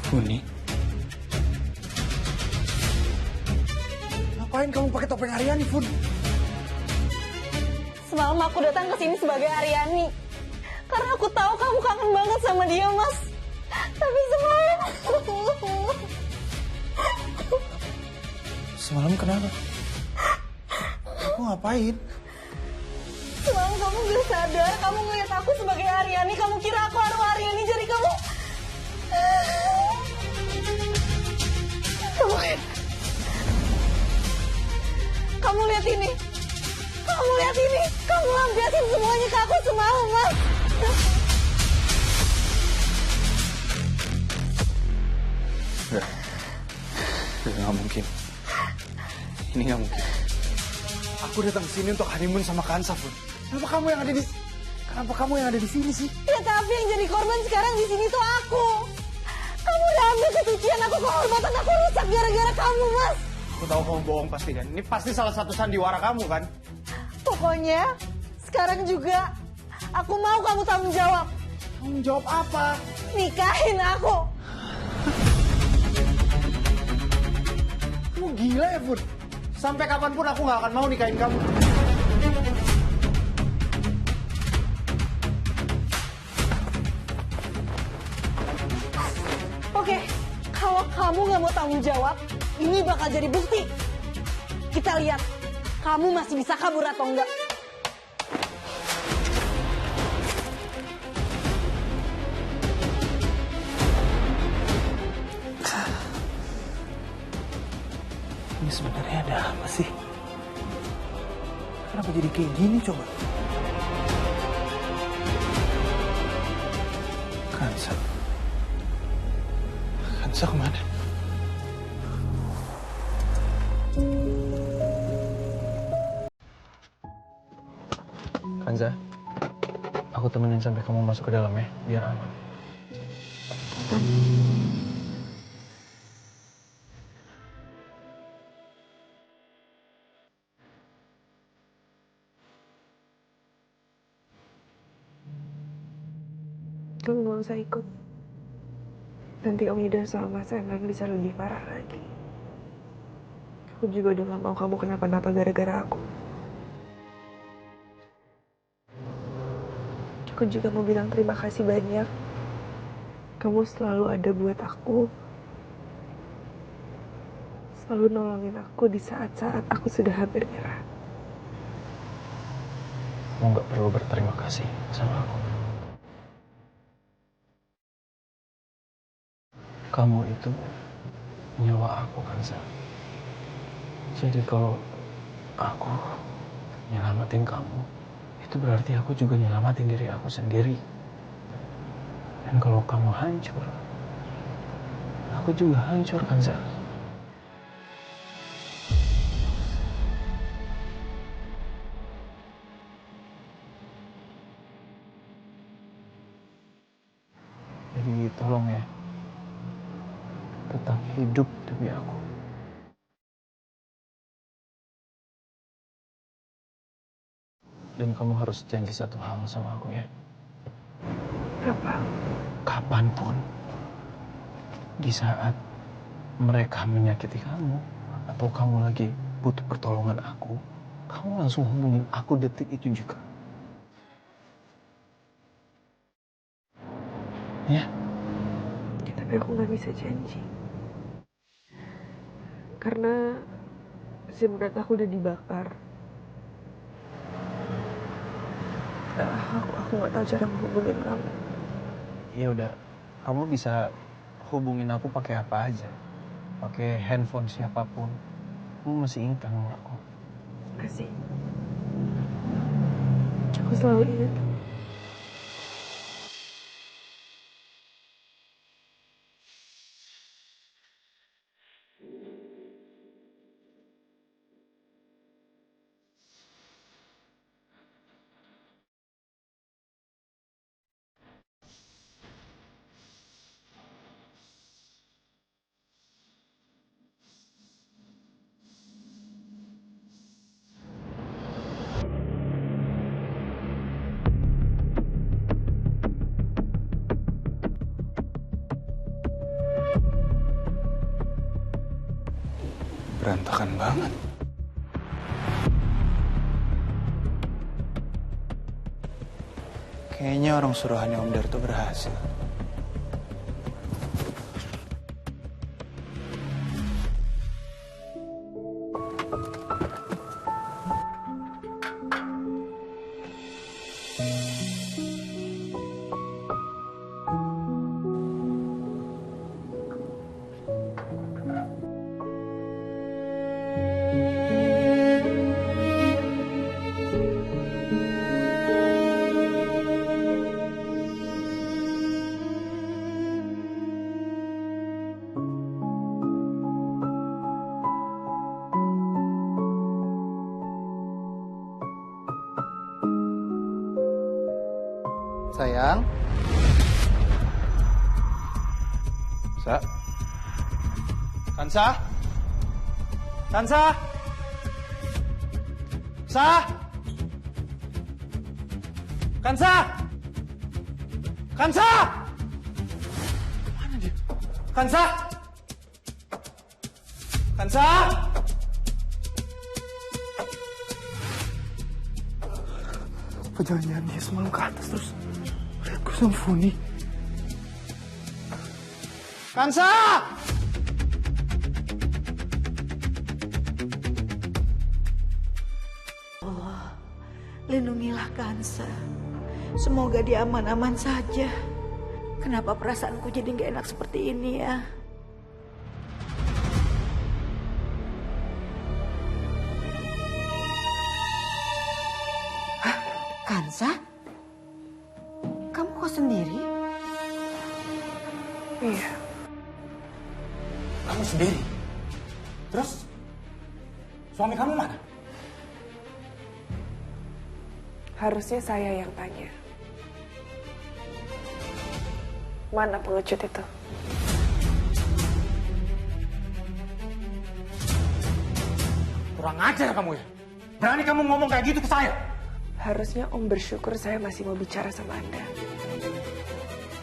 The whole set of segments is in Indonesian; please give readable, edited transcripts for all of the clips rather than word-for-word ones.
Funi, ngapain kamu pakai topeng Aryani, Fun? Semalam aku datang ke sini sebagai Aryani. Karena aku tahu kamu kangen banget sama dia, Mas. Tapi semalam... Semalam kenapa? Aku ngapain? Semalam kamu gak sadar, kamu ngeliat aku sebagai Aryani. Kamu kira aku arwah Aryani, jadi kamu... Kamu lihat ini. Kamu lihat ini. Kamu lampiasin semuanya ke aku semalam, Mas. Nggak mungkin. Ini nggak mungkin. Aku datang ke sini untuk honeymoon sama Kansa, Fun. Kenapa kamu yang ada di sini sih? Ya tapi yang jadi korban sekarang di sini tuh aku. Kamu udah ambil kesucian aku, kehormatan aku rusak gara-gara kamu, Mas. Aku tahu kamu bohong pasti kan. Ini pasti salah satu sandiwara kamu kan? Pokoknya sekarang juga aku mau kamu tanggung jawab. Tanggung jawab apa? Nikahin aku. Kamu gila ya, Fun? Sampai kapanpun aku nggak akan mau nikahin kamu. Oke, kalau kamu nggak mau tanggung jawab, ini bakal jadi bukti. Kita lihat, kamu masih bisa kabur atau enggak. Ini sebenarnya ada apa sih? Kenapa jadi kayak gini coba? Kansa. Kansa kemana? Kansa, aku temenin sampai kamu masuk ke dalam ya, biar aman. Kamu gak usah ikut. Nanti Om Ida sama Mas Enan bisa lebih parah lagi. Aku juga udah gak mau kamu kenapa-napa gara-gara aku. Aku juga mau bilang terima kasih banyak. Kamu selalu ada buat aku. Selalu nolongin aku di saat-saat aku sudah hampir nyerah. Kamu nggak perlu berterima kasih sama aku. Kamu itu nyawa aku, Kansa. Jadi kalau aku nyelamatin kamu, itu berarti aku juga nyelamatin diri aku sendiri. Dan kalau kamu hancur, aku juga hancur, Kansa. Jadi tolong ya, tetap hidup demi aku. Dan kamu harus janji satu hal sama aku ya. Apa? Kapanpun, di saat mereka menyakiti kamu, atau kamu lagi butuh pertolongan aku, kamu langsung hubungin aku detik itu juga. Ya? Ya, tapi aku gak bisa janji. Karena SIM card aku udah dibakar. Aku gak tahu cara menghubungin kamu. Ya udah, kamu bisa hubungin aku pakai apa aja. Pakai handphone siapapun. Kamu masih ingat kan nomor aku? Masih. Aku selalu ingat. Berantakan banget. Kayaknya orang suruhannya Om Darto berhasil. Sayang. Sa. Kansa. Kansa. Sa. Kansa. Kansa. Mana dia? Kansa. Kansa. Apa jangan-jangan dia semalam ke atas terus lihat gue sama Funi. Kansa! Allah, lindungilah Kansa. Semoga dia aman-aman saja. Kenapa perasaanku jadi gak enak seperti ini ya? Hah? Kansa? Kamu kok sendiri? Iya. Kamu sendiri? Terus? Suami kamu mana? Harusnya saya yang tanya. Mana pengecut itu? Kurang ajar kamu ya. Berani kamu ngomong kayak gitu ke saya? Harusnya Om bersyukur saya masih mau bicara sama Anda.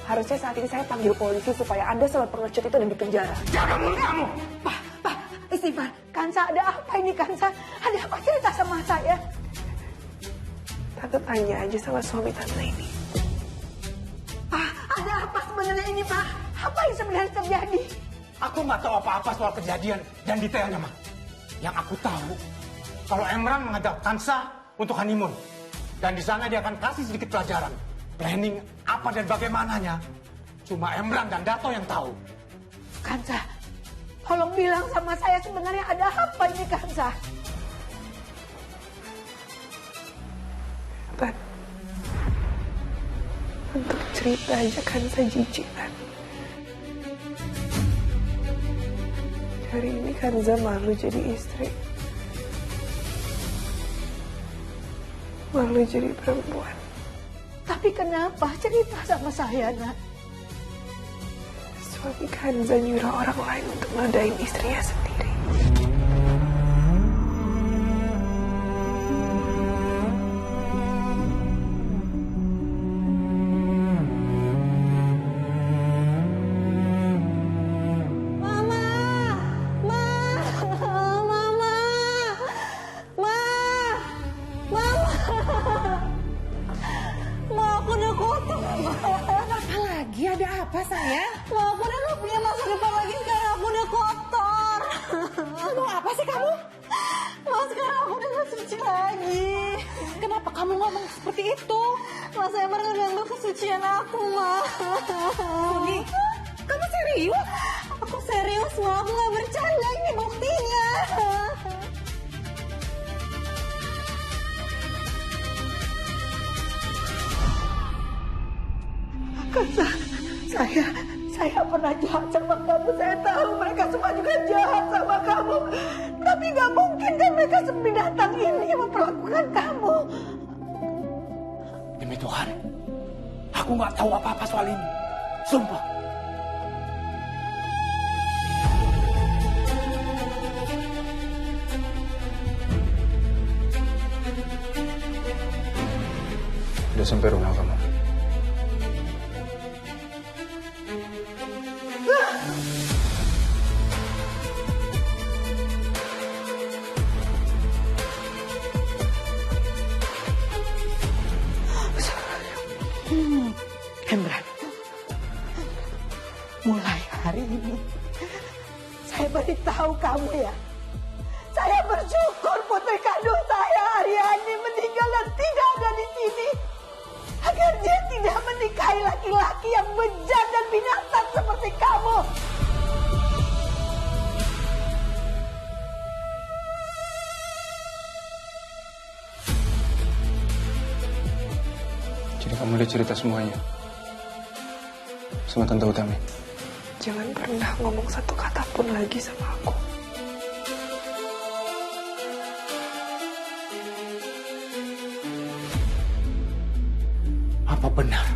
Harusnya saat ini saya panggil polisi supaya Anda sama pengecut itu dan dipenjara. Jaga mulut kamu! Pak, istighfar. Kansa, ada apa ini Kansa? Ada apa cerita sama saya? Tante tanya aja sama suami tante ini. Pak, ada apa sebenarnya ini Pak? Apa yang sebenarnya terjadi? Aku nggak tahu apa-apa soal kejadian dan detailnya, Ma. Yang aku tahu, kalau Emran mengajak Kansa untuk honeymoon. Dan di sana dia akan kasih sedikit pelajaran. Planning apa dan bagaimananya, cuma Emran dan Dato yang tahu. Kansa, tolong bilang sama saya sebenarnya ada apa ini Kansa? Tan, untuk cerita aja kan saya jijik, Tan. Hari ini Kanza malu jadi istri. Malu jadi perempuan. Tapi kenapa cerita sama saya, Nak? Suami Kanza nyuruh orang lain untuk nodai istrinya sendiri. Saya pernah jahat sama kamu. Saya tahu mereka semua juga jahat sama kamu. Tapi gak mungkin kan mereka sebinatang ini memperlakukan kamu. Demi Tuhan, aku nggak tahu apa-apa soal ini. Sumpah. Udah sampai rumah kamu. Emran, mulai hari ini saya beritahu kamu ya. Saya bersyukur putri kandung saya Aryani meninggal dan tidak ada di sini. Agar dia tidak menikahi laki-laki yang bejat dan binatang seperti kamu. Jadi kamu udah cerita semuanya sama Tante Utami? Jangan pernah ngomong satu kata pun lagi sama aku. Apa benar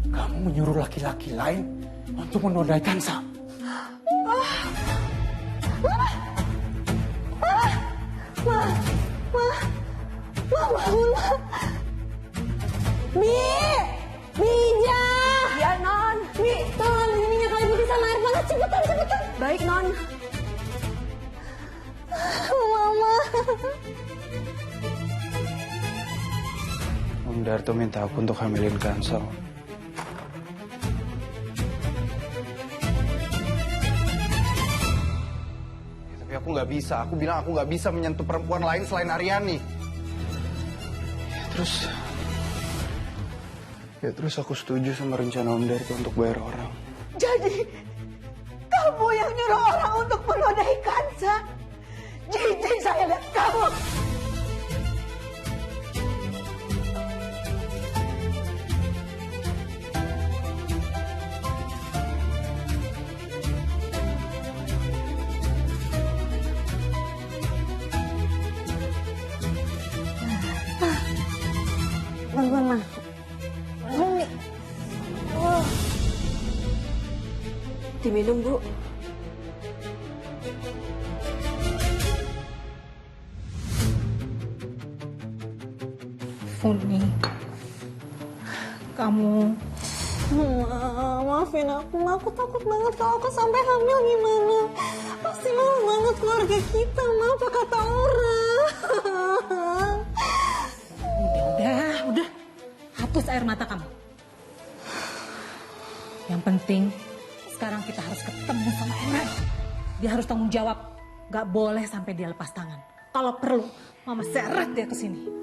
kamu menyuruh laki-laki lain untuk menodai Kansa? Bija! Ya, Non. Mi, tolong ini minyak kayu putih sama air panas. Cepetan, cepetan. Baik, Non. Mama. Om Darto minta aku untuk hamilin Kansa. Tapi aku nggak bisa. Aku bilang aku nggak bisa menyentuh perempuan lain selain Aryani. Terus aku setuju sama rencana Om Darto untuk bayar orang. Jadi, kamu yang nyuruh orang untuk menodai Kansa? Jijik saya lihat kamu. Bagaimana? Diminum, Bu. Funi, kamu... Maafin aku, Ma. Aku takut banget kalau aku sampai hamil gimana. Pasti malu banget keluarga kita, Ma. Apa kata orang? Udah. Hapus air mata kamu. Yang penting, sekarang kita harus ketemu sama Emran. Dia harus tanggung jawab. Gak boleh sampai dia lepas tangan. Kalau perlu, Mama seret dia ke sini.